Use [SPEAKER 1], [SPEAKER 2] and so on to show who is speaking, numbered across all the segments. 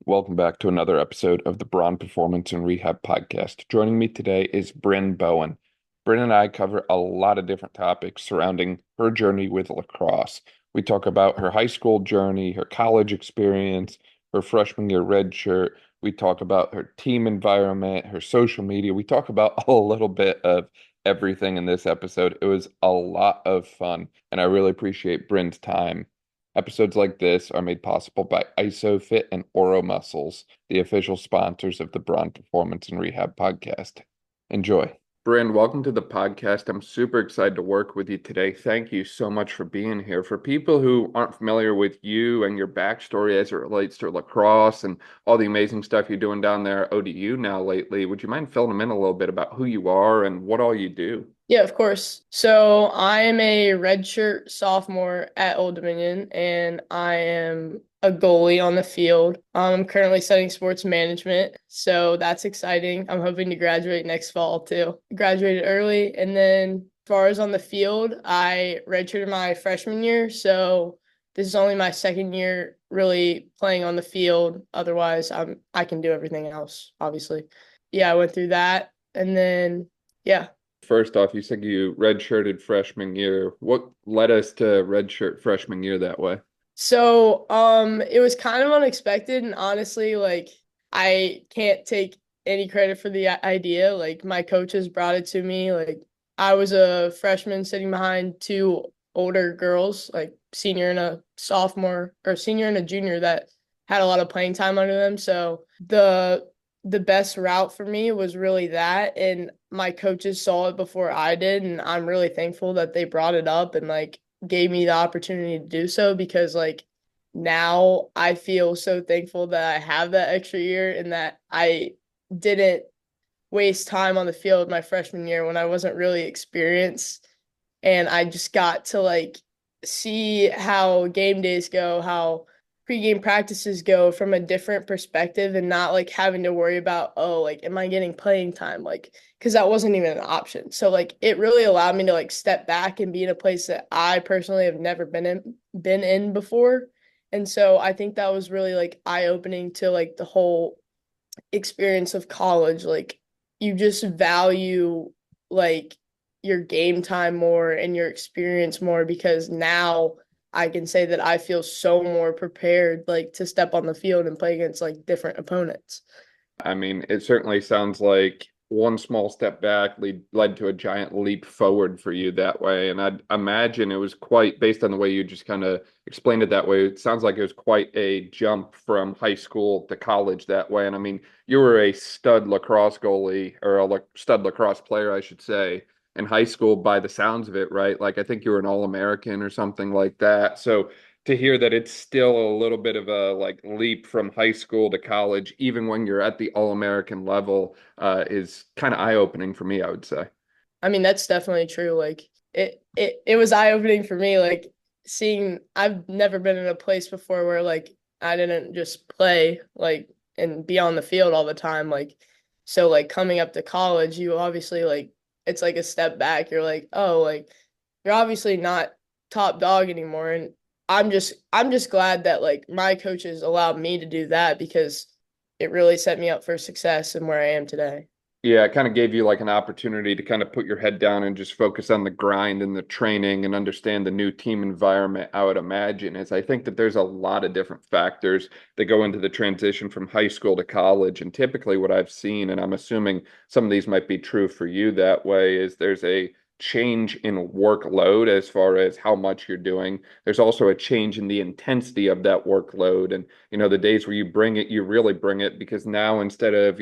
[SPEAKER 1] Welcome back to another episode of the Braun Performance and Rehab Podcast. Joining me today is Brynn Bowen. Brynn and I cover a lot of different topics surrounding her journey with lacrosse. We talk about her high school journey, her college experience, her freshman year red shirt. We talk about her team environment, her social media. We talk about a little bit of everything in this episode. It was a lot of fun, and I really appreciate Brynn's time. Episodes like this are made possible by ISOFIT and Oro Muscles, the official sponsors of the Braun Performance and Rehab Podcast. Enjoy. Brynn, welcome to the podcast. I'm super excited to work with you today. Thank you so much for being here. For people who aren't familiar with you and your backstory as it relates to lacrosse and all the amazing stuff you're doing down there at ODU now lately, would you mind filling them in a little bit about who you are and what all you do?
[SPEAKER 2] Yeah, of course. So I am a redshirt sophomore at Old Dominion, and I am a goalie on the field. I'm currently studying sports management, so that's exciting. I'm hoping to graduate next fall too. Graduated early, and then as far as on the field, I redshirted my freshman year, so this is only my second year really playing on the field. Otherwise, I can do everything else, obviously. Yeah, I went through that, and then yeah.
[SPEAKER 1] First off, you said you redshirted freshman year. What led us to redshirt freshman year that way?
[SPEAKER 2] It was kind of unexpected, and honestly, like, I can't take any credit for the idea. Like, my coaches brought it to me. Like, I was a freshman sitting behind two older girls, like senior and a sophomore, or senior and a junior, that had a lot of playing time under them. So the best route for me was really that, and my coaches saw it before I did, and I'm really thankful that they brought it up and like gave me the opportunity to do so, because like now I feel so thankful that I have that extra year and that I didn't waste time on the field my freshman year when I wasn't really experienced, and I just got to like see how game days go, how pregame practices go from a different perspective, and not like having to worry about, oh, like, am I getting playing time? Like, because that wasn't even an option. So like it really allowed me to like step back and be in a place that I personally have never been in before. And so I think that was really like eye-opening to like the whole experience of college. Like, you just value like your game time more and your experience more, because now I can say that I feel so more prepared like to step on the field and play against like different opponents.
[SPEAKER 1] I mean, it certainly sounds like one small step back led to a giant leap forward for you that way. And I'd imagine it was quite, based on the way you just kind of explained it that way, it sounds like it was quite a jump from high school to college that way. And I mean, you were a stud lacrosse goalie, or a stud lacrosse player, I should say, in high school by the sounds of it, right? Like, I think you were an All-American or something like that. So to hear that it's still a little bit of a like leap from high school to college, even when you're at the All-American level, is kind of eye-opening for me, I would say.
[SPEAKER 2] I mean, that's definitely true. Like, it was eye-opening for me, like seeing I've never been in a place before where like I didn't just play like and be on the field all the time. Like, so like coming up to college, you obviously like it's like a step back. You're like, oh, like you're obviously not top dog anymore. And I'm just glad that like my coaches allowed me to do that, because it really set me up for success and where I am today.
[SPEAKER 1] Yeah, it kind of gave you like an opportunity to kind of put your head down and just focus on the grind and the training and understand the new team environment, I would imagine. Is I think that there's a lot of different factors that go into the transition from high school to college. And typically what I've seen, and I'm assuming some of these might be true for you that way, is there's a change in workload as far as how much you're doing. There's also a change in the intensity of that workload. And, the days where you bring it, you really bring it, because now instead of,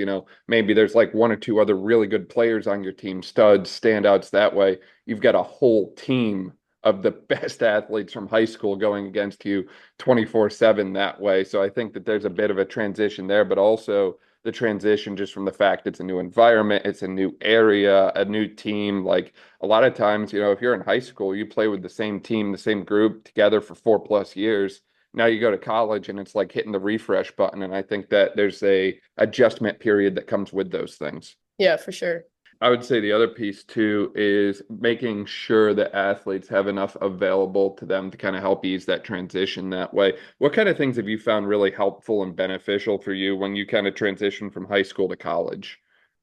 [SPEAKER 1] maybe there's like one or two other really good players on your team, studs, standouts that way. You've got a whole team of the best athletes from high school going against you 24/7 that way. So I think that there's a bit of a transition there, but also the transition just from the fact it's a new environment, it's a new area, a new team. Like a lot of times, if you're in high school, you play with the same team, the same group together for 4+ years. Now you go to college and it's like hitting the refresh button. And I think that there's a adjustment period that comes with those things.
[SPEAKER 2] Yeah, for sure.
[SPEAKER 1] I would say the other piece too is making sure that athletes have enough available to them to kind of help ease that transition that way. What kind of things have you found really helpful and beneficial for you when you kind of transition from high school to college?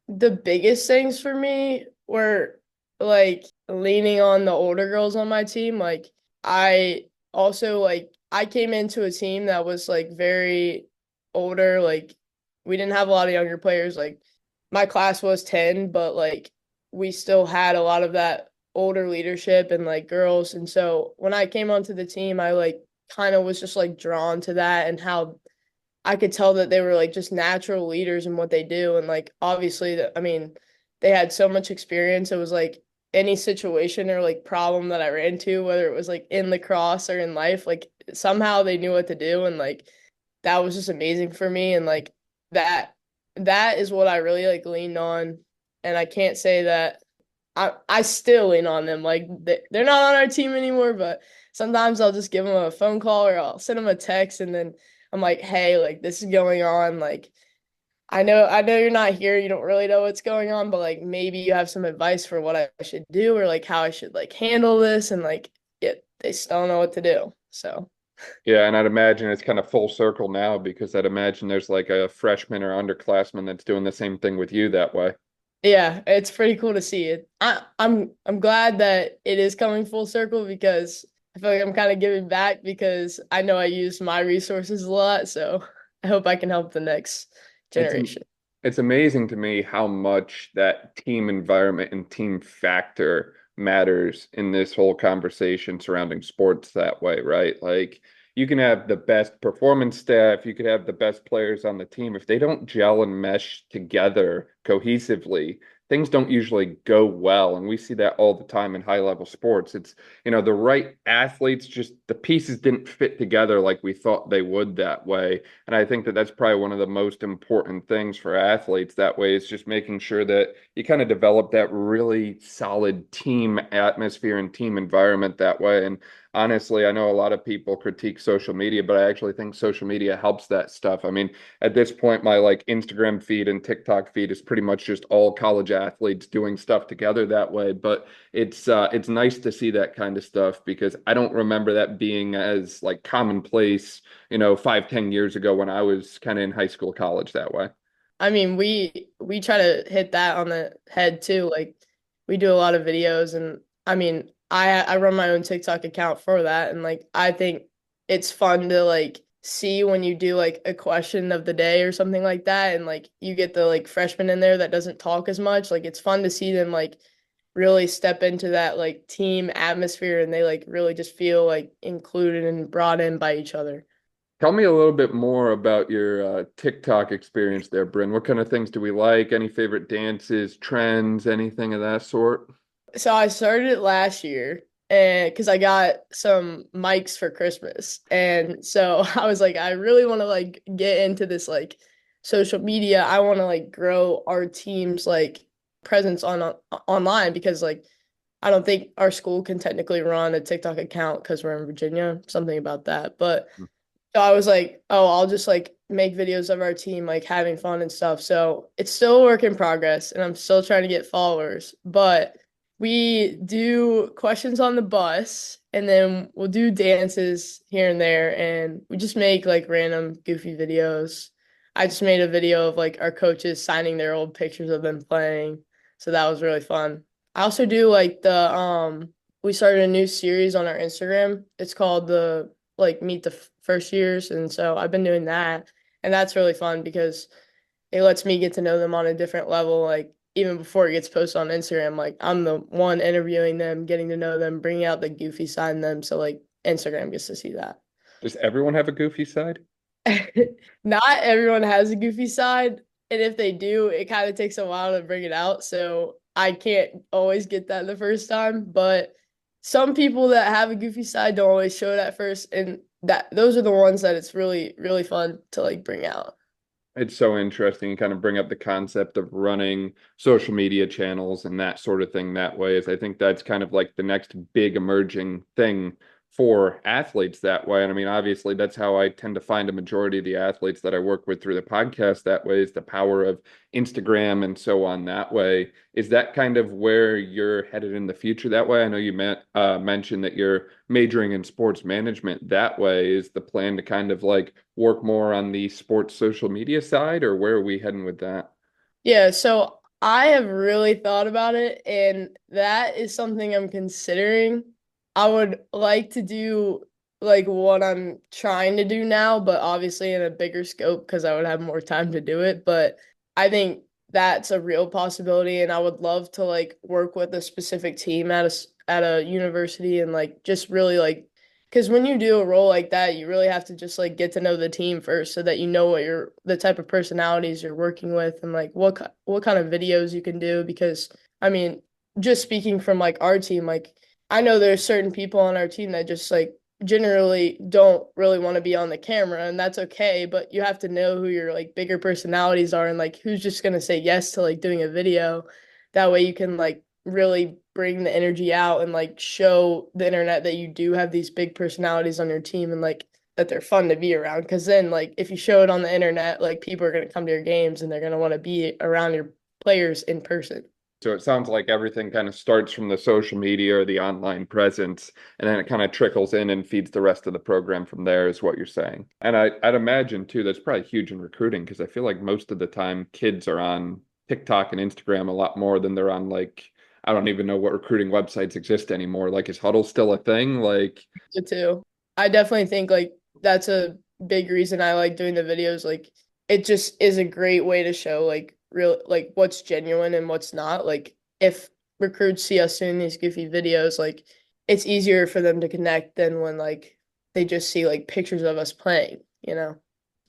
[SPEAKER 2] The biggest things for me were like leaning on the older girls on my team. Like I also like I came into a team that was like very older. Like we didn't have a lot of younger players. Like my class was 10, but like we still had a lot of that older leadership and like girls. And so when I came onto the team, I like kind of was just like drawn to that and how I could tell that they were like just natural leaders in what they do. And like obviously I mean, they had so much experience. It was like any situation or like problem that I ran into, whether it was like in lacrosse or in life, like somehow they knew what to do. And like that was just amazing for me. And like that that is what I really like leaned on. And I can't say that I still lean on them. Like they're not on our team anymore, but sometimes I'll just give them a phone call or I'll send them a text and then I'm like, hey, like this is going on. Like I know you're not here. You don't really know what's going on, but like maybe you have some advice for what I should do or like how I should like handle this. And like they still don't know what to do. So
[SPEAKER 1] Yeah, and I'd imagine it's kind of full circle now because I'd imagine there's like a freshman or underclassman that's doing the same thing with you that way.
[SPEAKER 2] yeah, it's pretty cool to see it. I'm glad that it is coming full circle because I feel like I'm kind of giving back because I know I use my resources a lot. So I hope I can help the next
[SPEAKER 1] It's
[SPEAKER 2] generation.
[SPEAKER 1] it's amazing to me how much that team environment and team factor matters in this whole conversation surrounding sports that way, right? Like you can have the best performance staff, you could have the best players on the team. If they don't gel and mesh together cohesively, things don't usually go well. And we see that all the time in high level sports. It's, the right athletes, just the pieces didn't fit together like we thought they would that way. And I think that that's probably one of the most important things for athletes that way is just making sure that you kind of develop that really solid team atmosphere and team environment that way. And honestly, I know a lot of people critique social media, but I actually think social media helps that stuff. I mean, at this point, my like Instagram feed and TikTok feed is pretty much just all college athletes doing stuff together that way. But it's nice to see that kind of stuff because I don't remember that being as like commonplace 5, 10 years ago when I was kind of in high school, college that way.
[SPEAKER 2] I mean, we try to hit that on the head too. Like we do a lot of videos and I mean, I run my own TikTok account for that and like I think it's fun to like see when you do like a question of the day or something like that and like you get the like freshman in there that doesn't talk as much. Like it's fun to see them like really step into that like team atmosphere and they like really just feel like included and brought in by each other.
[SPEAKER 1] Tell me a little bit more about your TikTok experience there, Bryn. What kind of things do we like? Any favorite dances, trends, anything of that sort?
[SPEAKER 2] So I started it last year and because I got some mics for Christmas. And so I was like, I really want to like get into this like social media. I want to like grow our team's like presence on online because like I don't think our school can technically run a TikTok account because we're in Virginia, something about that. But so I was like, oh, I'll just like make videos of our team like having fun and stuff. So it's still a work in progress and I'm still trying to get followers, but we do questions on the bus and then we'll do dances here and there and we just make like random goofy videos. I just made a video of like our coaches signing their old pictures of them playing. So that was really fun. I also do like the we started a new series on our Instagram. It's called the like meet the first years and so I've been doing that and that's really fun because it lets me get to know them on a different level like even before it gets posted on Instagram like I'm the one interviewing them getting to know them bringing out the goofy side in them so like Instagram gets to see that.
[SPEAKER 1] Does everyone have a goofy side?
[SPEAKER 2] Not everyone has a goofy side and if they do it kind of takes a while to bring it out so I can't always get that the first time but some people that have a goofy side don't always show it at first and that those are the ones that it's really really fun to like bring out.
[SPEAKER 1] It's so interesting. You kind of bring up the concept of running social media channels and that sort of thing that way. Is I think that's kind of like the next big emerging thing for athletes that way. And I mean, obviously, that's how I tend to find a majority of the athletes that I work with through the podcast that way is the power of Instagram and so on that way. Is that kind of where you're headed in the future that way? I know you mentioned that you're majoring in sports management that way. Is the plan to kind of like work more on the sports social media side, or where are we heading with that?
[SPEAKER 2] Yeah, so I have really thought about it, and that is something I'm considering. I would like to do like what I'm trying to do now, but obviously in a bigger scope because I would have more time to do it. But I think that's a real possibility, and I would love to like work with a specific team at a university and like just really like because when you do a role like that, you really have to just like get to know the team first so that you know what the type of personalities you're working with and like what kind of videos you can do because I mean, just speaking from like our team, like I know there's certain people on our team that just like generally don't really want to be on the camera and that's okay, but you have to know who your like bigger personalities are and like who's just gonna say yes to like doing a video. That way you can like really bring the energy out and like show the internet that you do have these big personalities on your team and like that they're fun to be around. Because then, like, if you show it on the internet, like people are going to come to your games and they're going to want to be around your players in person.
[SPEAKER 1] So it sounds like everything kind of starts from the social media or the online presence, and then it kind of trickles in and feeds the rest of the program from there, is what you're saying. And I'd imagine too, that's probably huge in recruiting because I feel like most of the time kids are on TikTok and Instagram a lot more than they're on like, I don't even know what recruiting websites exist anymore. Like, is Huddle still a thing? Like,
[SPEAKER 2] So too, I definitely think like that's a big reason I like doing the videos. Like, it just is a great way to show like real like what's genuine and what's not. Like, if recruits see us doing these goofy videos, like it's easier for them to connect than when like they just see like pictures of us playing, you know?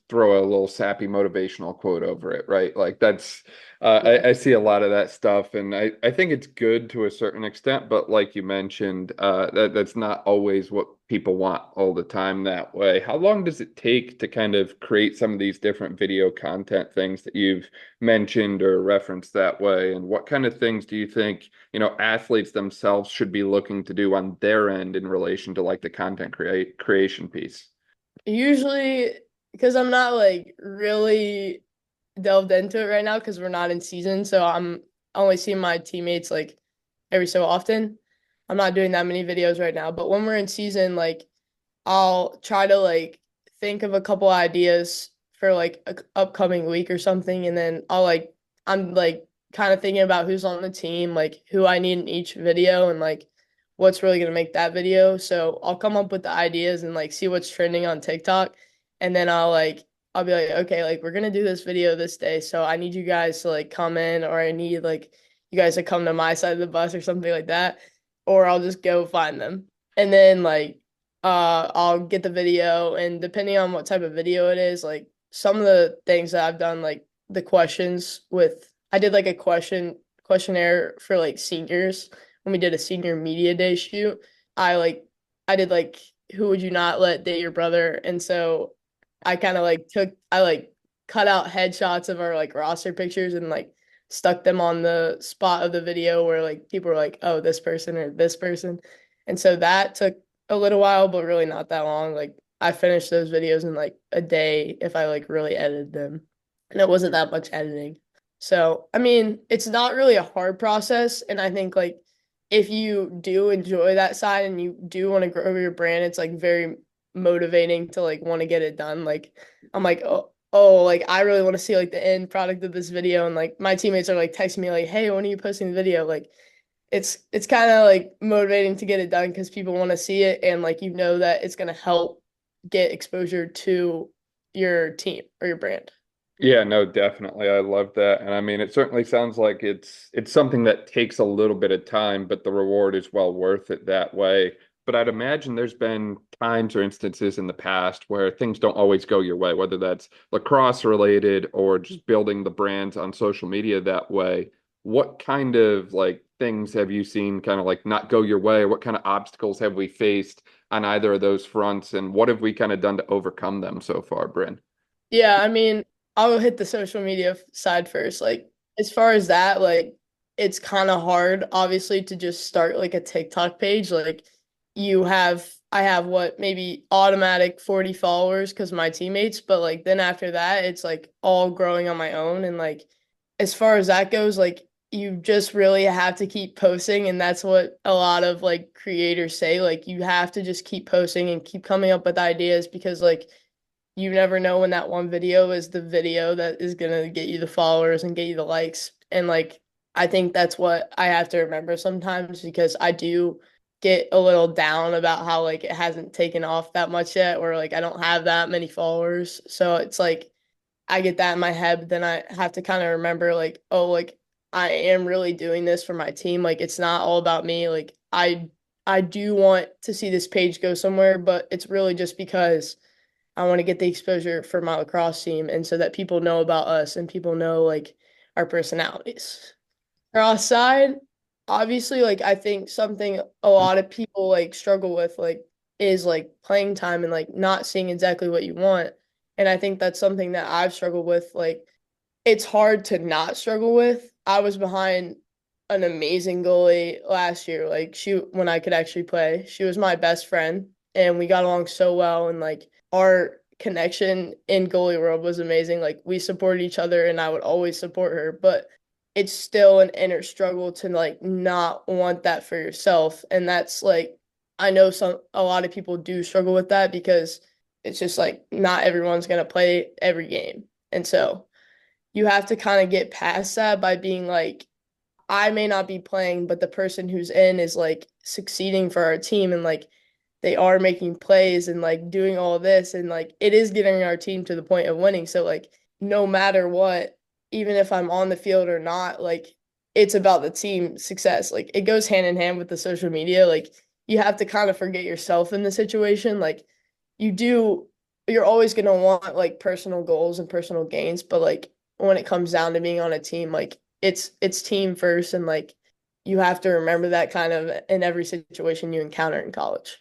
[SPEAKER 1] throw a little sappy motivational quote over it, right? Like that's
[SPEAKER 2] Yeah.
[SPEAKER 1] I see a lot of that stuff and I think it's good to a certain extent, but like you mentioned, that's not always what people want all the time that way. How long does it take to kind of create some of these different video content things that you've mentioned or referenced that way? And what kind of things do you think, athletes themselves should be looking to do on their end in relation to like the content creation piece?
[SPEAKER 2] Usually, because I'm not like really delved into it right now because we're not in season, so I'm only seeing my teammates like every so often. I'm not doing that many videos right now, but when we're in season, like I'll try to like think of a couple ideas for like a upcoming week or something, and then I'm like kind of thinking about who's on the team, like who I need in each video, and like what's really gonna make that video. So I'll come up with the ideas and like see what's trending on TikTok, and then I'll be like, okay, like we're gonna do this video this day, so I need you guys to like come in, or I need like you guys to come to my side of the bus or something like that, or I'll just go find them. And then like I'll get the video and depending on what type of video it is, like some of the things that I've done, like the questions with I did like a questionnaire for like seniors when we did a senior media day shoot. I like I did like who would you not let date your brother? And so I kind of like I like cut out headshots of our like roster pictures and like stuck them on the spot of the video where like people were like, oh, this person or this person. And so that took a little while, but really not that long. Like I finished those videos in like a day if I like really edited them. And it wasn't that much editing. So, I mean, it's not really a hard process. And I think like if you do enjoy that side and you do want to grow your brand, it's like very motivating to like want to get it done. Like I'm like, like I really want to see like the end product of this video. And like my teammates are like texting me like, hey, when are you posting the video? Like it's kind of like motivating to get it done because people want to see it and like you know that it's gonna help get exposure to your team or your brand.
[SPEAKER 1] Yeah, no, definitely. I love that. And I mean, it certainly sounds like it's something that takes a little bit of time, but the reward is well worth it that way. But I'd imagine there's been times or instances in the past where things don't always go your way, whether that's lacrosse related or just building the brands on social media that way. What kind of like things have you seen kind of like not go your way? What kind of obstacles have we faced on either of those fronts? And what have we kind of done to overcome them so far, Bryn?
[SPEAKER 2] Yeah, I mean, I'll hit the social media side first. Like, as far as that, like, it's kind of hard, obviously, to just start like a TikTok page. Like, you have I have what maybe automatic 40 followers because my teammates, but like then after that, it's like all growing on my own. And like as far as that goes, like you just really have to keep posting. And that's what a lot of like creators say. Like you have to just keep posting and keep coming up with ideas because like you never know when that one video is the video that is gonna get you the followers and get you the likes. And like I think that's what I have to remember sometimes because I do get a little down about how like it hasn't taken off that much yet or like I don't have that many followers. So it's like I get that in my head, but then I have to kind of remember like, oh, like I am really doing this for my team. Like it's not all about me. Like I do want to see this page go somewhere, but it's really just because I want to get the exposure for my lacrosse team and so that people know about us and people know like our personalities. Lacrosse side, obviously, like I think something a lot of people like struggle with like is like playing time and like not seeing exactly what you want. And I think that's something that I've struggled with. Like it's hard to not struggle with. I was behind an amazing goalie last year. Like she when I could actually play, she was my best friend and we got along so well and like our connection in goalie world was amazing. Like we supported each other and I would always support her, but it's still an inner struggle to like not want that for yourself. And that's like I know a lot of people do struggle with that because it's just like not everyone's gonna play every game. And so you have to kind of get past that by being like, I may not be playing, but the person who's in is like succeeding for our team and like they are making plays and like doing all of this and like it is getting our team to the point of winning. So like no matter what, even if I'm on the field or not, like it's about the team success. Like it goes hand in hand with the social media. Like you have to kind of forget yourself in the situation. Like you do, you're always gonna want like personal goals and personal gains, but like when it comes down to being on a team, like it's team first and like you have to remember that kind of in every situation you encounter in college.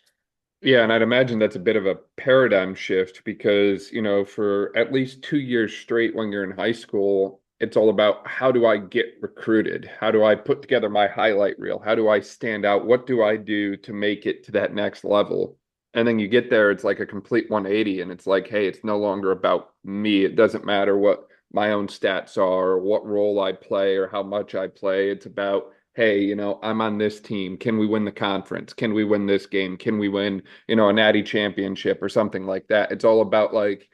[SPEAKER 1] Yeah, and I'd imagine that's a bit of a paradigm shift because, for at least 2 years straight when you're in high school, it's all about how do I get recruited? How do I put together my highlight reel? How do I stand out? What do I do to make it to that next level? And then you get there, it's like a complete 180, and it's like, hey, it's no longer about me. It doesn't matter what my own stats are or what role I play or how much I play. It's about, hey, I'm on this team. Can we win the conference? Can we win this game? Can we win, a natty championship or something like that? It's all about like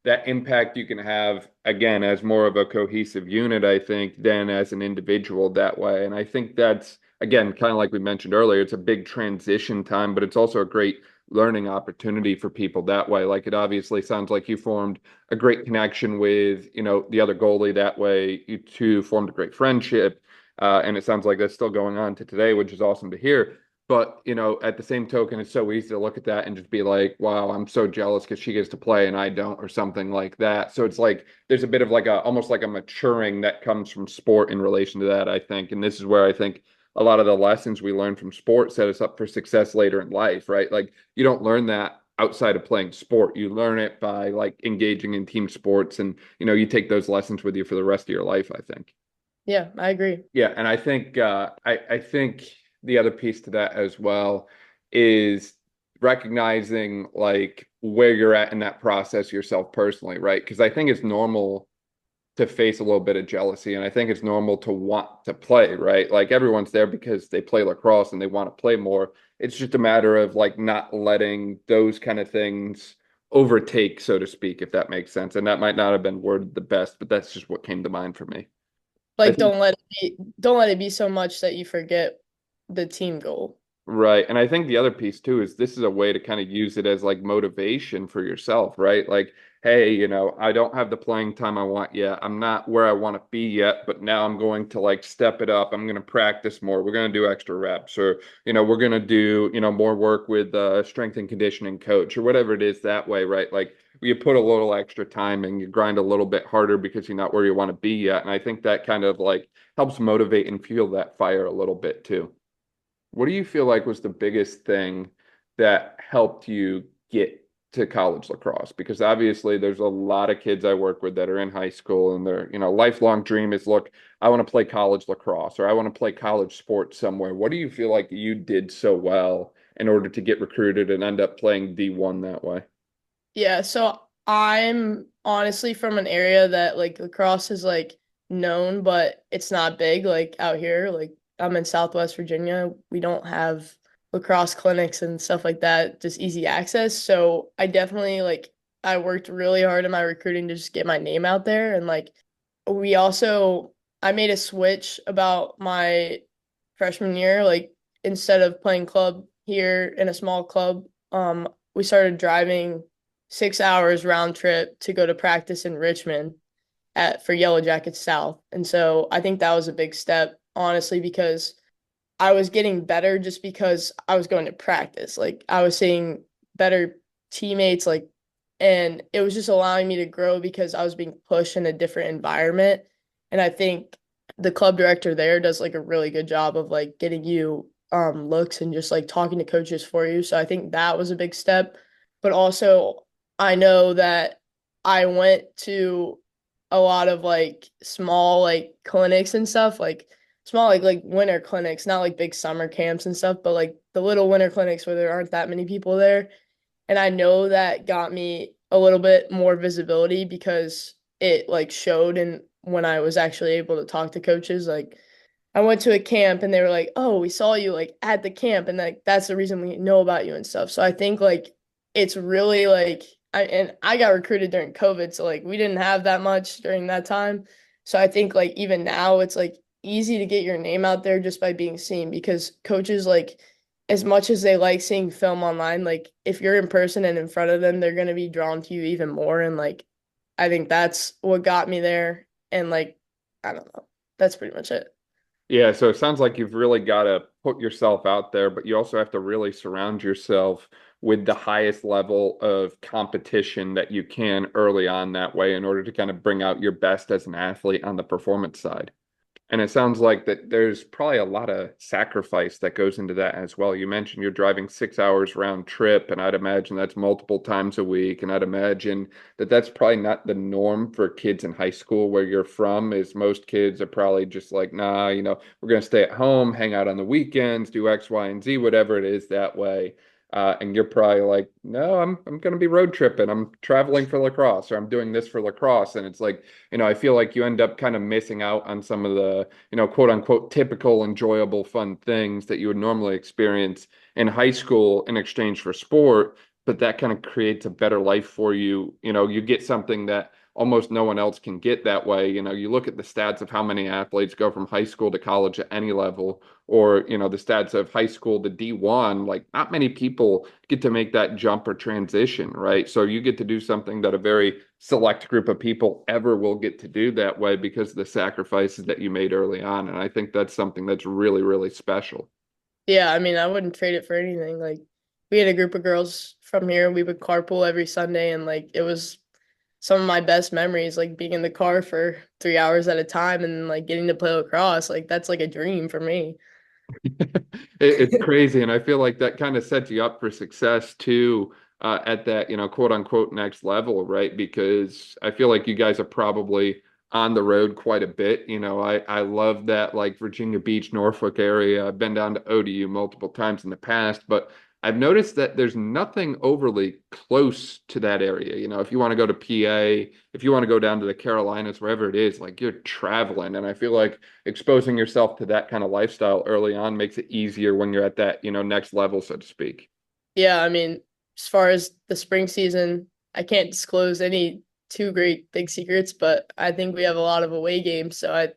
[SPEAKER 1] that impact you can have again as more of a cohesive unit, I think, than as an individual that way. And I think that's again, kind of like we mentioned earlier, it's a big transition time, but it's also a great learning opportunity for people that way. Like it obviously sounds like you formed a great connection with, the other goalie that way. You two formed a great friendship. And it sounds like that's still going on to today, which is awesome to hear. But, at the same token, it's so easy to look at that and just be like, wow, I'm so jealous because she gets to play and I don't, or something like that. So it's like there's a bit of like almost like a maturing that comes from sport in relation to that, I think. And this is where I think a lot of the lessons we learn from sport set us up for success later in life, right? Like you don't learn that outside of playing sport. You learn it by like engaging in team sports and, you take those lessons with you for the rest of your life, I think.
[SPEAKER 2] Yeah, I agree.
[SPEAKER 1] Yeah, and I think I think the other piece to that as well is recognizing like where you're at in that process yourself personally, right? Because I think it's normal to face a little bit of jealousy, and I think it's normal to want to play, right? Like everyone's there because they play lacrosse and they want to play more. It's just a matter of like not letting those kind of things overtake, so to speak, if that makes sense. And that might not have been worded the best, but that's just what came to mind for me. I
[SPEAKER 2] Like
[SPEAKER 1] think
[SPEAKER 2] don't let it be so much that you forget the team goal.
[SPEAKER 1] right. And I think the other piece too is this is a way to kind of use it as like motivation for yourself, right? Like, hey, I don't have the playing time I want yet. I'm not where I want to be yet, but now I'm going to like step it up. I'm going to practice more. We're going to do extra reps or, we're going to do, more work with strength and conditioning coach or whatever it is that way, right? Like you put a little extra time and you grind a little bit harder because you're not where you want to be yet. And I think that kind of like helps motivate and fuel that fire a little bit too. What do you feel like was the biggest thing that helped you get to college lacrosse? Because obviously there's a lot of kids I work with that are in high school and their, lifelong dream is, look, I want to play college lacrosse or I want to play college sports somewhere. What do you feel like you did so well in order to get recruited and end up playing D1 that way?
[SPEAKER 2] Yeah, so I'm honestly from an area that like lacrosse is like known, but it's not big like out here. Like I'm in Southwest Virginia. We don't have lacrosse clinics and stuff like that, just easy access. So I definitely like I worked really hard in my recruiting to just get my name out there. And like we also I made a switch about my freshman year. Like instead of playing club here in a small club, we started driving 6 hours round trip to go to practice in Richmond at for Yellow Jackets South. And so I think that was a big step, honestly, because I was getting better just because I was going to practice. Like I was seeing better teammates, like, and it was just allowing me to grow because I was being pushed in a different environment. And I think the club director there does like a really good job of like getting you looks and just like talking to coaches for you. So I think that was a big step. But also I know that I went to a lot of like small like clinics and stuff, like small like winter clinics, not like big summer camps and stuff, but like the little winter clinics where there aren't that many people there. And I know that got me a little bit more visibility because it like showed and when I was actually able to talk to coaches, like I went to a camp and they were like, "Oh, we saw you like at the camp and like that's the reason we know about you and stuff." So I think like it's really like I got recruited during COVID, so like we didn't have that much during that time. So I think like even now it's like easy to get your name out there just by being seen because coaches like as much as they like seeing film online, like if you're in person and in front of them, they're gonna be drawn to you even more. And like I think that's what got me there. And like I don't know. That's pretty much it.
[SPEAKER 1] Yeah, so it sounds like you've really got to put yourself out there, but you also have to really surround yourself with the highest level of competition that you can early on that way in order to kind of bring out your best as an athlete on the performance side. And it sounds like that there's probably a lot of sacrifice that goes into that as well. You mentioned you're driving 6 hours round trip, and I'd imagine that's multiple times a week. And I'd imagine that that's probably not the norm for kids in high school where you're from, is most kids are probably just like, nah, we're going to stay at home, hang out on the weekends, do X, Y, and Z, whatever it is that way. And you're probably like, no, I'm going to be road tripping. I'm traveling for lacrosse, or I'm doing this for lacrosse. And it's like, I feel like you end up kind of missing out on some of the, quote unquote, typical, enjoyable, fun things that you would normally experience in high school in exchange for sport. But that kind of creates a better life for you. You get something that almost no one else can get that way. You look at the stats of how many athletes go from high school to college at any level, or, the stats of high school to D1, like not many people get to make that jump or transition, right? So you get to do something that a very select group of people ever will get to do that way because of the sacrifices that you made early on. And I think that's something that's really, really special.
[SPEAKER 2] Yeah, I mean, I wouldn't trade it for anything. Like, we had a group of girls from here. We would carpool every Sunday, and like, it was some of my best memories, like being in the car for 3 hours at a time and like getting to play lacrosse. Like, that's like a dream for me.
[SPEAKER 1] It's crazy, and I feel like that kind of sets you up for success too, at that, quote unquote next level, right? Because I feel like you guys are probably on the road quite a bit. I love that, like, Virginia Beach, Norfolk area. I've been down to ODU multiple times in the past, but I've noticed that there's nothing overly close to that area. If you want to go to PA, if you want to go down to the Carolinas, wherever it is, like, you're traveling, and I feel like exposing yourself to that kind of lifestyle early on makes it easier when you're at that, next level, so to speak.
[SPEAKER 2] Yeah, I mean, as far as the spring season, I can't disclose any too great big secrets, but I think we have a lot of away games. So I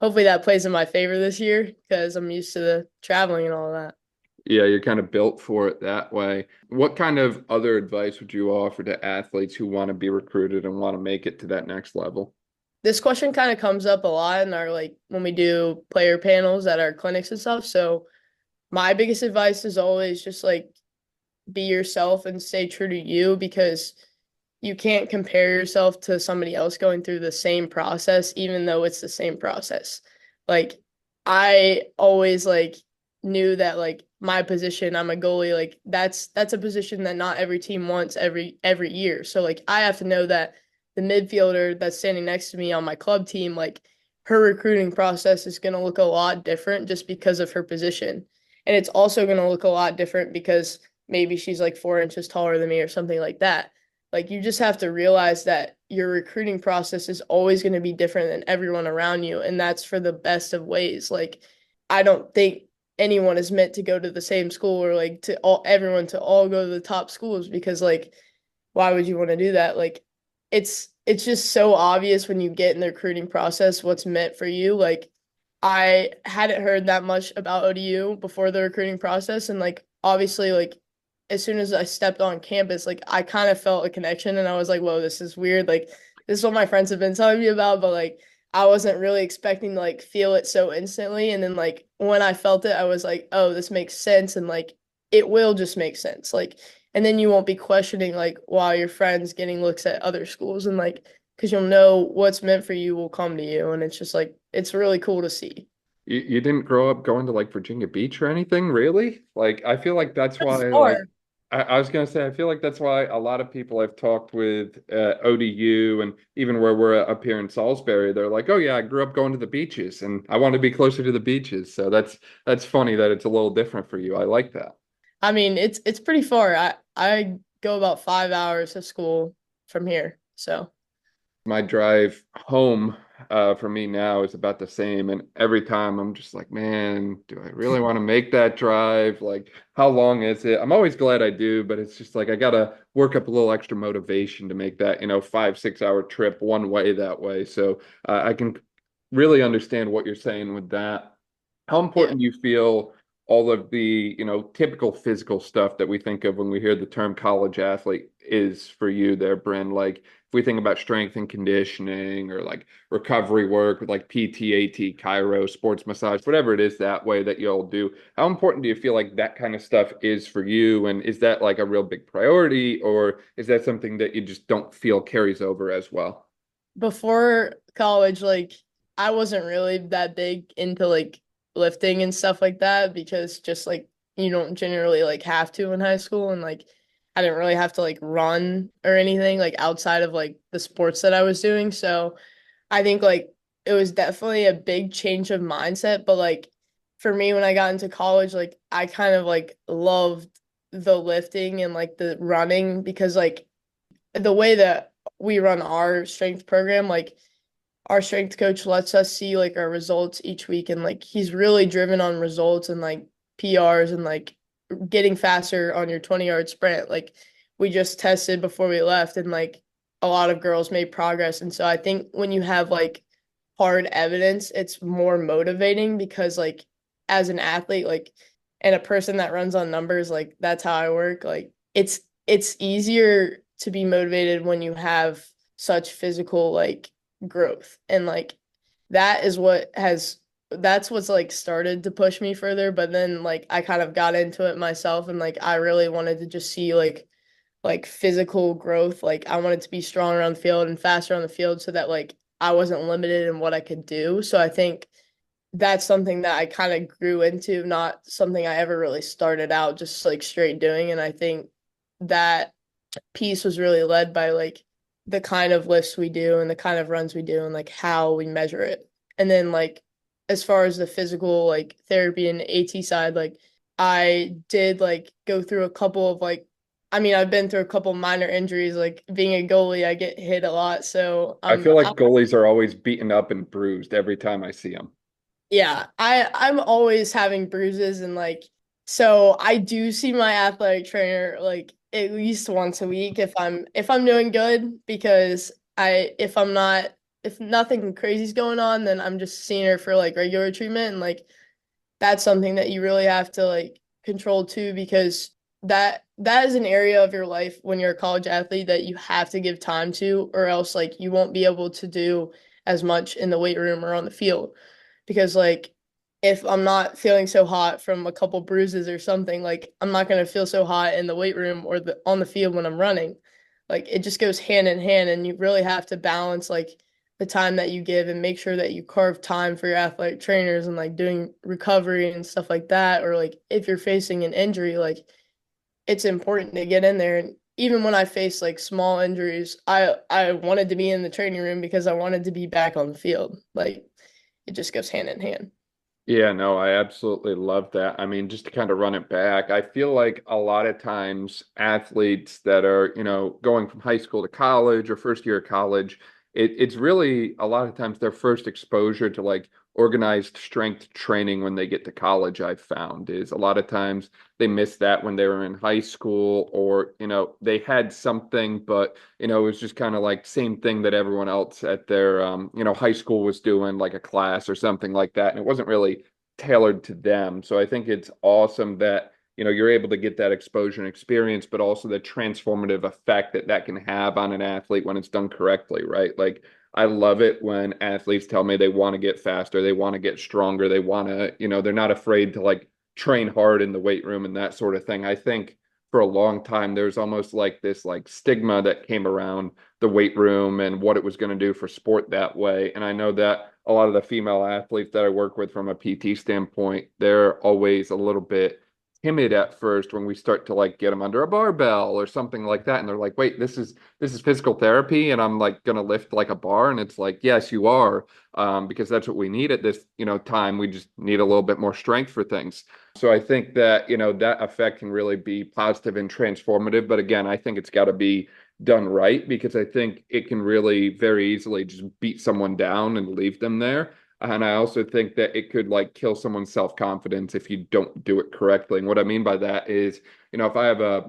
[SPEAKER 2] hopefully that plays in my favor this year because I'm used to the traveling and all of that.
[SPEAKER 1] Yeah, you're kind of built for it that way. What kind of other advice would you offer to athletes who want to be recruited and want to make it to that next level?
[SPEAKER 2] This question kind of comes up a lot in our like when we do player panels at our clinics and stuff. So my biggest advice is always just like be yourself and stay true to you because you can't compare yourself to somebody else going through the same process, even though it's the same process. Like I always like knew that like my position, I'm a goalie, like that's a position that not every team wants every year. So like I have to know that the midfielder that's standing next to me on my club team, like her recruiting process is gonna look a lot different just because of her position. And it's also going to look a lot different because maybe she's like 4 inches taller than me or something like that. Like you just have to realize that your recruiting process is always going to be different than everyone around you, and that's for the best of ways. Like I don't think anyone is meant to go to the same school or like to all everyone to all go to the top schools because like why would you want to do that? Like it's just so obvious when you get in the recruiting process what's meant for you. Like I hadn't heard that much about ODU before the recruiting process, and like obviously like as soon as I stepped on campus, like I kind of felt a connection and I was like, whoa, this is weird. Like this is what my friends have been telling me about, but like I wasn't really expecting to like feel it so instantly. And then like when I felt it, I was like, oh, this makes sense. And like it will just make sense. Like, and then you won't be questioning like while your friends getting looks at other schools and like because you'll know what's meant for you will come to you. And it's just like it's really cool to see.
[SPEAKER 1] You didn't grow up going to like Virginia Beach or anything, really? Like, I feel like that's
[SPEAKER 2] That's
[SPEAKER 1] why, like,
[SPEAKER 2] far.
[SPEAKER 1] I was gonna say, I feel like that's why a lot of people I've talked with ODU and even where we're up here in Salisbury, they're like, oh yeah, I grew up going to the beaches and I want to be closer to the beaches. So that's funny that it's a little different for you. I like that.
[SPEAKER 2] I mean, it's pretty far. I go about 5 hours to school from here. So
[SPEAKER 1] My drive home for me now is about the same. And every time I'm just like, man, do I really want to make that drive? Like, how long is it? I'm always glad I do, but it's just like I gotta work up a little extra motivation to make that, 5, 6 hour trip one way that way. So I can really understand what you're saying with that. How
[SPEAKER 2] yeah.
[SPEAKER 1] important do you feel all of the, typical physical stuff that we think of when we hear the term college athlete is for you there, Brynn? Like if we think about strength and conditioning or like recovery work with like PT, AT, chiro, sports massage, whatever it is that way that you'll do, how important do you feel like that kind of stuff is for you? And is that like a real big priority or is that something that you just don't feel carries over as well?
[SPEAKER 2] Before college, like I wasn't really that big into like lifting and stuff like that because just like you don't generally like have to in high school and like I didn't really have to like run or anything like outside of like the sports that I was doing. So I think like it was definitely a big change of mindset, but like for me when I got into college, like I kind of like loved the lifting and like the running because like the way that we run our strength program, like our strength coach lets us see like our results each week and like he's really driven on results and like PRs and like getting faster on your 20-yard sprint. Like we just tested before we left and like a lot of girls made progress. And so I think when you have like hard evidence, it's more motivating because like as an athlete, like and a person that runs on numbers, like that's how I work. Like it's easier to be motivated when you have such physical like growth and like that is what has that's what's like started to push me further, but then like I kind of got into it myself and like I really wanted to just see like physical growth. Like I wanted to be stronger on the field and faster on the field so that like I wasn't limited in what I could do. So I think that's something that I kind of grew into, not something I ever really started out just like straight doing. And I think that piece was really led by like the kind of lifts we do and the kind of runs we do and like how we measure it. And then like as far as the physical like therapy and AT side, like I did like go through a couple of like I mean, I've been through a couple minor injuries. Like being a goalie, I get hit a lot. So
[SPEAKER 1] I feel like goalies are always beaten up and bruised every time I see them.
[SPEAKER 2] yeah, I'm always having bruises and like so I do see my athletic trainer like at least once a week if I'm doing good because I if I'm not if nothing crazy's going on then I'm just seeing her for like regular treatment and like that's something that you really have to like control too because that is an area of your life when you're a college athlete that you have to give time to or else like you won't be able to do as much in the weight room or on the field because like if I'm not feeling so hot from a couple bruises or something like I'm not going to feel so hot in the weight room or the on the field when I'm running like it just goes hand in hand and you really have to balance like the time that you give and make sure that you carve time for your athletic trainers and like doing recovery and stuff like that or like if you're facing an injury like it's important to get in there and even when I face like small injuries I wanted to be in the training room because I wanted to be back on the field like it just goes hand in hand.
[SPEAKER 1] Yeah, no, I absolutely love that. I mean, just to kind of run it back, I feel like a lot of times athletes that are, going from high school to college or first year of college, it's really a lot of times their first exposure to like organized strength training when they get to college, I've found is a lot of times they miss that when they were in high school or, they had something, but it was just kind of like same thing that everyone else at their high school was doing, like a class or something like that, and it wasn't really tailored to them. So I think it's awesome that you're able to get that exposure and experience, but also the transformative effect that that can have on an athlete when it's done correctly, right? Like I love it when athletes tell me they want to get faster, they want to get stronger, they want to, they're not afraid to like train hard in the weight room and that sort of thing. I think for a long time there's almost like this like stigma that came around the weight room and what it was going to do for sport that way. And I know that a lot of the female athletes that I work with from a PT standpoint, they're always a little bit timid at first when we start to like get them under a barbell or something like that. And they're like, wait, this is physical therapy and I'm like gonna lift like a bar. And it's like, yes, you are, because that's what we need at this, time. We just need a little bit more strength for things. So I think that, that effect can really be positive and transformative. But again, I think it's got to be done right because I think it can really very easily just beat someone down and leave them there. And I also think that it could like kill someone's self-confidence if you don't do it correctly. And what I mean by that is, if I have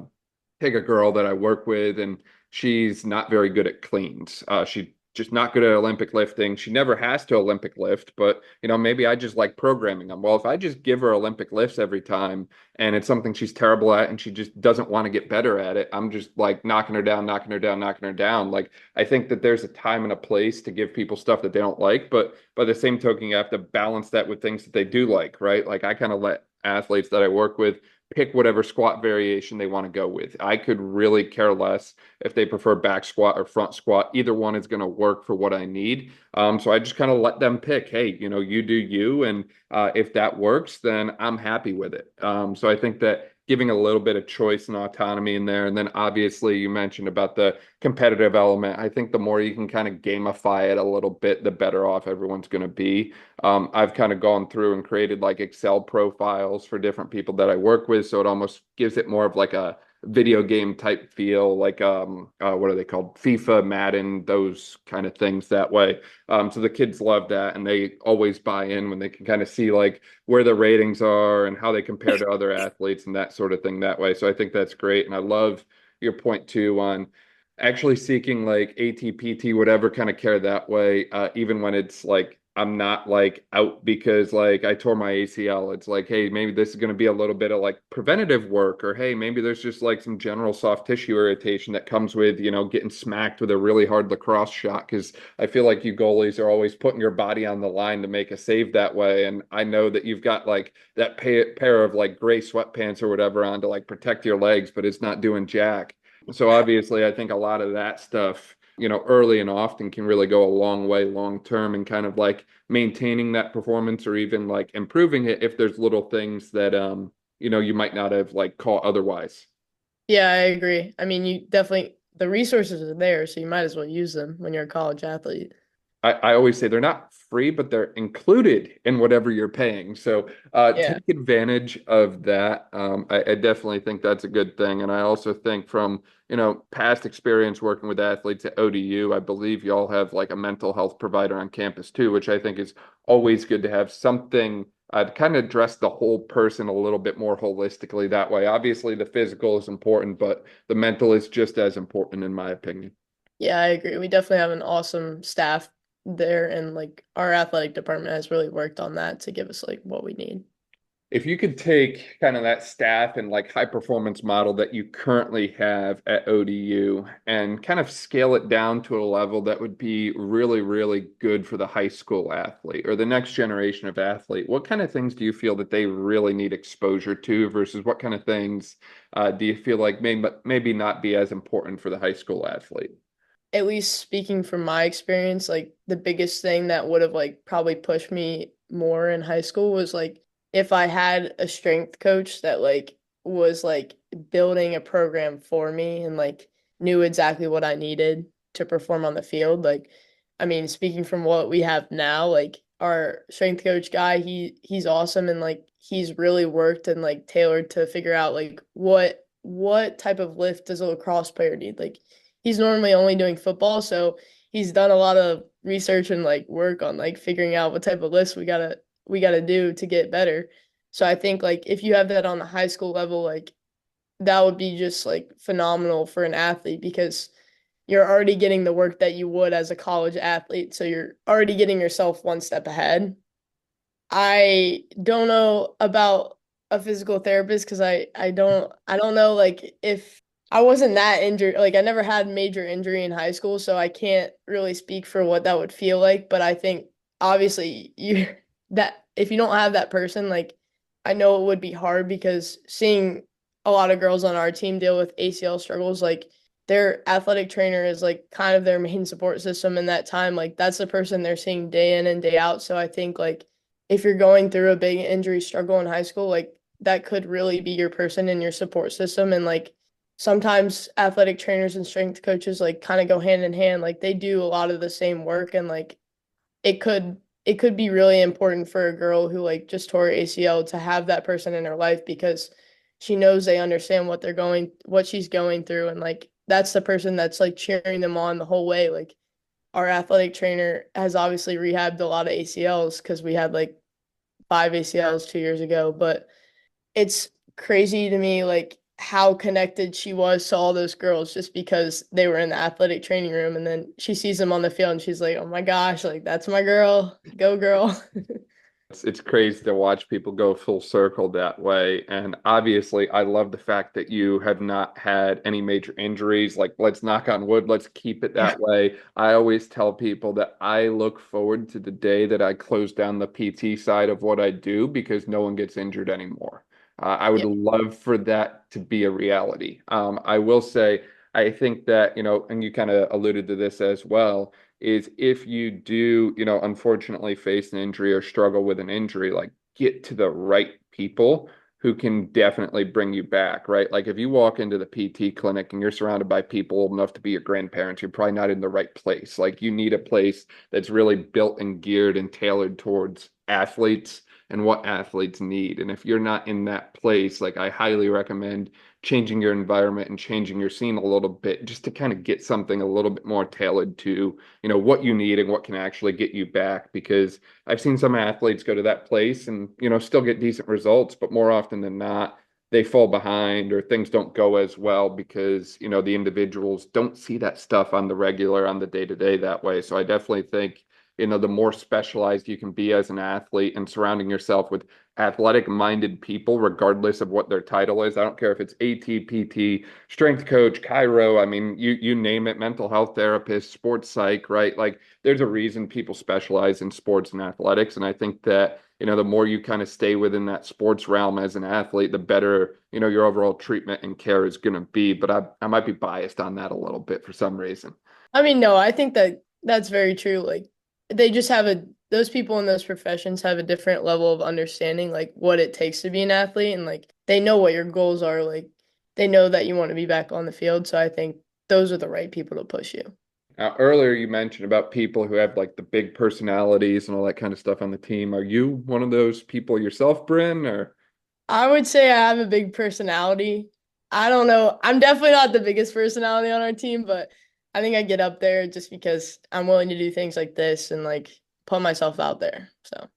[SPEAKER 1] take a girl that I work with and she's not very good at cleans. She just not good at Olympic lifting. She never has to Olympic lift, but maybe I just like programming them. Well, if I just give her Olympic lifts every time and it's something she's terrible at and she just doesn't want to get better at it, I'm just like knocking her down, knocking her down, knocking her down. Like I think that there's a time and a place to give people stuff that they don't like, but by the same token, you have to balance that with things that they do like, right? Like I kind of let athletes that I work with pick whatever squat variation they want to go with. I could really care less if they prefer back squat or front squat. Either one is going to work for what I need. So I just kind of let them pick, hey, you do you. And if that works, then I'm happy with it. So I think that giving a little bit of choice and autonomy in there. And then obviously you mentioned about the competitive element. I think the more you can kind of gamify it a little bit, the better off everyone's going to be. I've kind of gone through and created like Excel profiles for different people that I work with. So it almost gives it more of like a video game type feel, like what are they called? FIFA, Madden, those kind of things that way. So the kids love that and they always buy in when they can kind of see like where the ratings are and how they compare to other athletes and that sort of thing that way. So I think that's great. And I love your point too on actually seeking like ATPT, whatever kind of care that way, even when it's like I'm not like out because like I tore my ACL. It's like, hey, maybe this is going to be a little bit of like preventative work, or hey, maybe there's just like some general soft tissue irritation that comes with, getting smacked with a really hard lacrosse shot. Because I feel like you goalies are always putting your body on the line to make a save that way. And I know that you've got like that pair of like gray sweatpants or whatever on to like protect your legs, but it's not doing jack. So obviously, I think a lot of that stuff, early and often can really go a long way long term and kind of like maintaining that performance or even like improving it if there's little things that you might not have like caught otherwise.
[SPEAKER 2] Yeah, I agree. I mean, you definitely the resources are there, so you might as well use them when you're a college athlete.
[SPEAKER 1] I always say they're not free, but they're included in whatever you're paying. So
[SPEAKER 2] Yeah.
[SPEAKER 1] take advantage of that. I definitely think that's a good thing. And I also think from, past experience working with athletes at ODU, I believe y'all have like a mental health provider on campus too, which I think is always good to have something to kind of address the whole person a little bit more holistically that way. Obviously, the physical is important, but the mental is just as important in my opinion.
[SPEAKER 2] Yeah, I agree. We definitely have an awesome staff there, and like our athletic department has really worked on that to give us like what we need.
[SPEAKER 1] If you could take kind of that staff and like high performance model that you currently have at ODU and kind of scale it down to a level that would be really, really good for the high school athlete or the next generation of athlete, what kind of things do you feel that they really need exposure to versus what kind of things do you feel like maybe not be as important for the high school athlete?
[SPEAKER 2] At least speaking from my experience, like the biggest thing that would have like probably pushed me more in high school was like if I had a strength coach that like was like building a program for me and like knew exactly what I needed to perform on the field. Like, I mean, speaking from what we have now, like our strength coach guy, he's awesome and like he's really worked and like tailored to figure out like what type of lift does a lacrosse player need. Like he's normally only doing football, so he's done a lot of research and like work on like figuring out what type of lifts we gotta do to get better. So I think like if you have that on the high school level, like that would be just like phenomenal for an athlete because you're already getting the work that you would as a college athlete. So you're already getting yourself one step ahead. I don't know about a physical therapist because I don't know like if I wasn't that injured, like I never had major injury in high school, so I can't really speak for what that would feel like, but I think obviously you that if you don't have that person, like I know it would be hard because seeing a lot of girls on our team deal with ACL struggles, like their athletic trainer is like kind of their main support system in that time. Like that's the person they're seeing day in and day out. So I think like if you're going through a big injury struggle in high school, like that could really be your person in your support system. And like sometimes athletic trainers and strength coaches like kind of go hand in hand. Like they do a lot of the same work and like it could be really important for a girl who like just tore her ACL to have that person in her life because she knows they understand what she's going through and like that's the person that's like cheering them on the whole way. Like our athletic trainer has obviously rehabbed a lot of ACLs because we had like 5 ACLs 2 years ago, but it's crazy to me like how connected she was to all those girls just because they were in the athletic training room and then she sees them on the field and she's like, "Oh my gosh, like that's my girl. Go girl."
[SPEAKER 1] It's crazy to watch people go full circle that way. And obviously, I love the fact that you have not had any major injuries. Like, let's knock on wood, let's keep it
[SPEAKER 2] Yeah.
[SPEAKER 1] that way. I always tell people that I look forward to the day that I close down the PT side of what I do because no one gets injured anymore. I would
[SPEAKER 2] Yeah.
[SPEAKER 1] love for that to be a reality. I will say, I think that, and you kind of alluded to this as well is if you do, unfortunately face an injury or struggle with an injury, like get to the right people who can definitely bring you back, right? Like if you walk into the PT clinic and you're surrounded by people old enough to be your grandparents, you're probably not in the right place. Like you need a place that's really built and geared and tailored towards athletes and what athletes need. And if you're not in that place, like I highly recommend changing your environment and changing your scene a little bit just to kind of get something a little bit more tailored to what you need and what can actually get you back because I've seen some athletes go to that place and still get decent results, but more often than not they fall behind or things don't go as well because the individuals don't see that stuff on the regular on the day to day that way. So I definitely think the more specialized you can be as an athlete and surrounding yourself with athletic minded people regardless of what their title is. I don't care if it's AT, strength coach, chiro, I mean, you name it, mental health therapist, sports psych, right? Like there's a reason people specialize in sports and athletics. And I think that, the more you kind of stay within that sports realm as an athlete, the better, your overall treatment and care is going to be. But I might be biased on that a little bit for some reason.
[SPEAKER 2] I mean, no, I think that that's very true. Like they just have those people in those professions have a different level of understanding like what it takes to be an athlete and like they know what your goals are. Like they know that you want to be back on the field. So I think those are the right people to push you.
[SPEAKER 1] Now, earlier you mentioned about people who have like the big personalities and all that kind of stuff on the team. Are you one of those people yourself, Brynn, or?
[SPEAKER 2] I would say I have a big personality. I don't know. I'm definitely not the biggest personality on our team, but I think I get up there just because I'm willing to do things like this and like put myself out there. So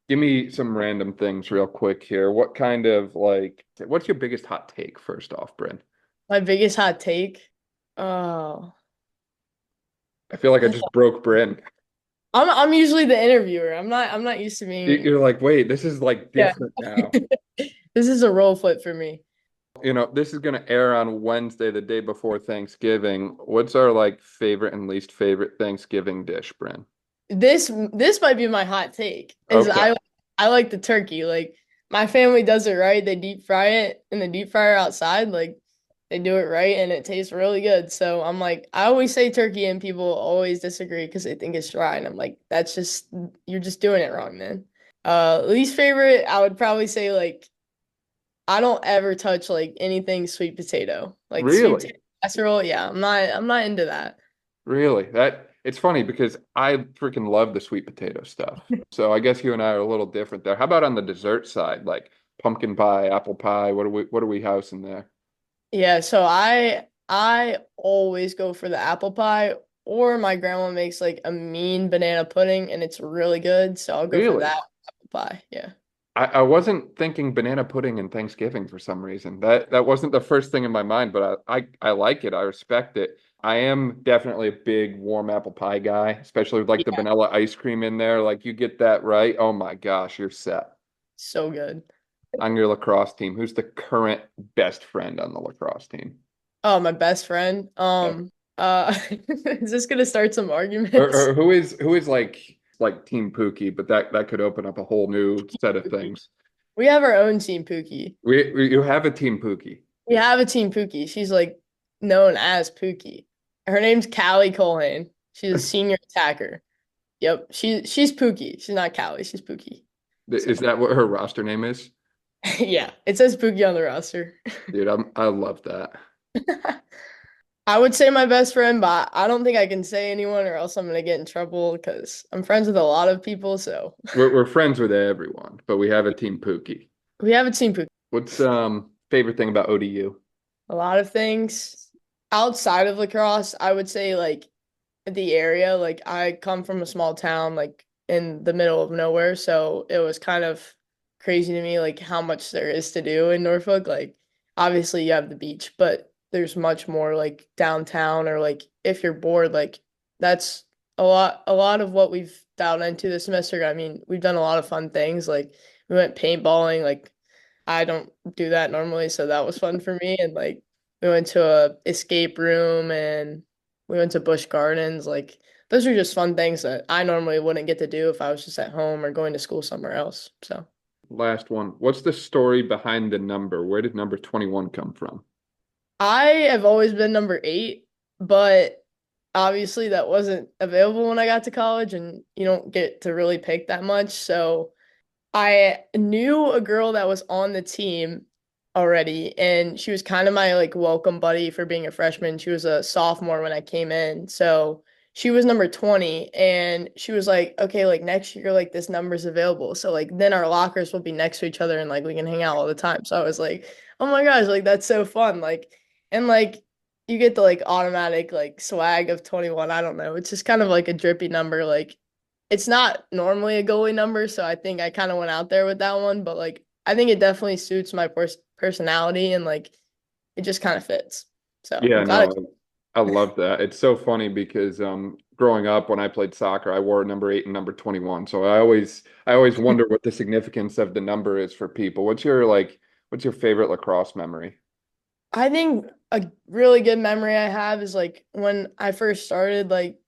[SPEAKER 1] Give me some random things real quick here. What's your biggest hot take first off, Bryn?
[SPEAKER 2] my biggest hot take. Oh,
[SPEAKER 1] I feel like I
[SPEAKER 2] that's
[SPEAKER 1] just broke Bryn.
[SPEAKER 2] I'm usually the interviewer. I'm not used to being
[SPEAKER 1] You're like, wait, this is like
[SPEAKER 2] yeah.
[SPEAKER 1] different now.
[SPEAKER 2] This is a role flip for me.
[SPEAKER 1] This is gonna air on Wednesday, the day before Thanksgiving. What's our like favorite and least favorite Thanksgiving dish, Bryn?
[SPEAKER 2] This might be my hot take. Is
[SPEAKER 1] Okay.
[SPEAKER 2] I like the turkey. Like my family does it right. They deep fry it in the deep fryer outside. Like they do it right and it tastes really good. So I'm like, I always say turkey and people always disagree because they think it's dry. And I'm like, that's just you're just doing it wrong, man. Least favorite, I would probably say like I don't ever touch like anything sweet potato. Like sweet
[SPEAKER 1] Really?
[SPEAKER 2] potato casserole, yeah, I'm not into that.
[SPEAKER 1] Really? That It's funny because I freaking love the sweet potato stuff. So I guess you and I are a little different there. How about on the dessert side, like pumpkin pie, apple pie? What are we housing there?
[SPEAKER 2] Yeah, so I always go for the apple pie, or my grandma makes like a mean banana pudding and it's really good, so I'll go for
[SPEAKER 1] Really?
[SPEAKER 2] that apple pie. Yeah.
[SPEAKER 1] I wasn't thinking banana pudding and Thanksgiving for some reason. That wasn't the first thing in my mind, but I like it. I respect it. I am definitely a big warm apple pie guy, especially with like the
[SPEAKER 2] Yeah,
[SPEAKER 1] vanilla ice cream in there. Like you get that right. Oh my gosh, you're set.
[SPEAKER 2] so good.
[SPEAKER 1] On your lacrosse team, who's the current best friend on the lacrosse team?
[SPEAKER 2] Oh, my best friend.
[SPEAKER 1] Yeah.
[SPEAKER 2] Is this gonna start some
[SPEAKER 1] Or,
[SPEAKER 2] arguments?
[SPEAKER 1] or who is like Team Pookie, but that could open up a whole new set of things.
[SPEAKER 2] We have our own team Pookie.
[SPEAKER 1] You have a Team Pookie.
[SPEAKER 2] We have a team Pookie. She's like known as Pookie. Her name's Callie Colhane. She's a senior attacker. Yep, she's Pookie. She's not Callie. She's Pookie.
[SPEAKER 1] Is
[SPEAKER 2] So
[SPEAKER 1] that what her roster name is?
[SPEAKER 2] yeah, it says Pookie on the roster.
[SPEAKER 1] Dude, I love that.
[SPEAKER 2] I would say my best friend, but I don't think I can say anyone or else I'm gonna get in trouble because I'm friends with a lot of people. So
[SPEAKER 1] We're friends with everyone, but we have a Team Pookie.
[SPEAKER 2] we have a team Pookie.
[SPEAKER 1] What's favorite thing about ODU?
[SPEAKER 2] A lot of things outside of lacrosse, I would say like the area. Like I come from a small town, like in the middle of nowhere, so it was kind of crazy to me, like how much there is to do in Norfolk. Like obviously you have the beach, but there's much more like downtown or like if you're bored, like that's a lot of what we've dialed into this semester. I mean, we've done a lot of fun things. Like we went paintballing, like I don't do that normally, so that was fun for me. And like we went to a escape room and we went to Busch Gardens. Like those are just fun things that I normally wouldn't get to do if I was just at home or going to school somewhere else. So
[SPEAKER 1] Last one. What's the story behind the number? Where did number 21 come from?
[SPEAKER 2] I have always been number 8, but obviously that wasn't available when I got to college, and you don't get to really pick that much. So I knew a girl that was on the team already, and she was kind of my like welcome buddy for being a freshman. She was a sophomore when I came in. So she was number 20, and she was like, okay, like next year, like this number's available. So like then our lockers will be next to each other and like we can hang out all the time. So I was like, oh my gosh, like that's so fun. Like, and like you get the like automatic like swag of 21. I don't know. It's just kind of like a drippy number. Like it's not normally a goalie number, so I think I kind of went out there with that one, but like I think it definitely suits my personality and like it just kind of fits. So I'm
[SPEAKER 1] Yeah,
[SPEAKER 2] glad
[SPEAKER 1] no, I love that. It's so funny because growing up when I played soccer, I wore number 8 and number 21. So I always wonder what the significance of the number is for people. What's your favorite lacrosse memory?
[SPEAKER 2] I think a really good memory I have is like when I first started, like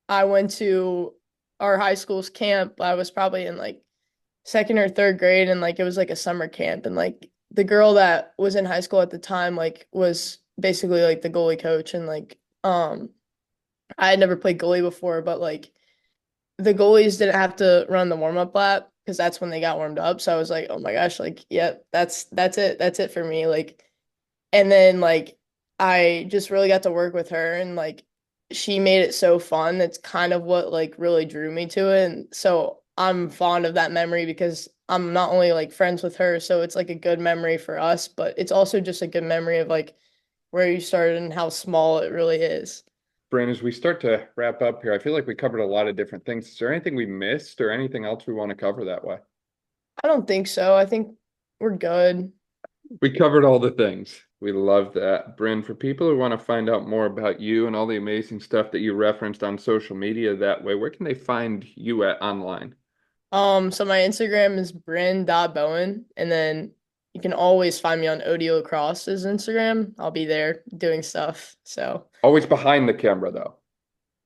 [SPEAKER 2] I went to our high school's camp. I was probably in like second or third grade, and like it was like a summer camp, and like the girl that was in high school at the time like was basically like the goalie coach, and like I had never played goalie before, but like the goalies didn't have to run the warm-up lap because that's when they got warmed up. So I was like, oh my gosh, like yeah, that's it for me. Like and then like I just really got to work with her, and like she made it so fun. That's kind of what like really drew me to it. And so I'm fond of that memory because I'm not only like friends with her, so it's like a good memory for us, but it's also just a good memory of like where you started and how small it really is.
[SPEAKER 1] Brynn, as we start to wrap up here, I feel like we covered a lot of different things. Is there anything we missed or anything else we want to cover that way?
[SPEAKER 2] I don't think so. I think we're good.
[SPEAKER 1] We covered all the things. We love that. Brynn, for people who want to find out more about you and all the amazing stuff that you referenced on social media that way, where can they find you at online?
[SPEAKER 2] So my Instagram is Brynn.Bowen, and then you can always find me on OD Lacrosse's Instagram. I'll be there doing stuff. So
[SPEAKER 1] Always behind the camera, though.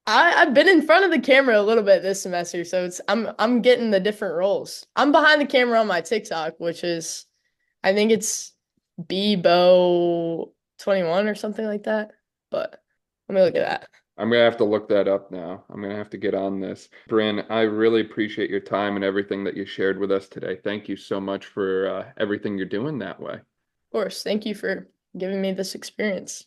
[SPEAKER 2] I've been in front of the camera a little bit this semester, so it's I'm getting the different roles. I'm behind the camera on my TikTok, which is I think it's Bbo 21 or something like that. But let me look at that.
[SPEAKER 1] I'm gonna have to look that up now. I'm gonna have to get on this. Brynn, I really appreciate your time and everything that you shared with us today. Thank you so much for everything you're doing that way.
[SPEAKER 2] Of course, thank you for giving me this experience.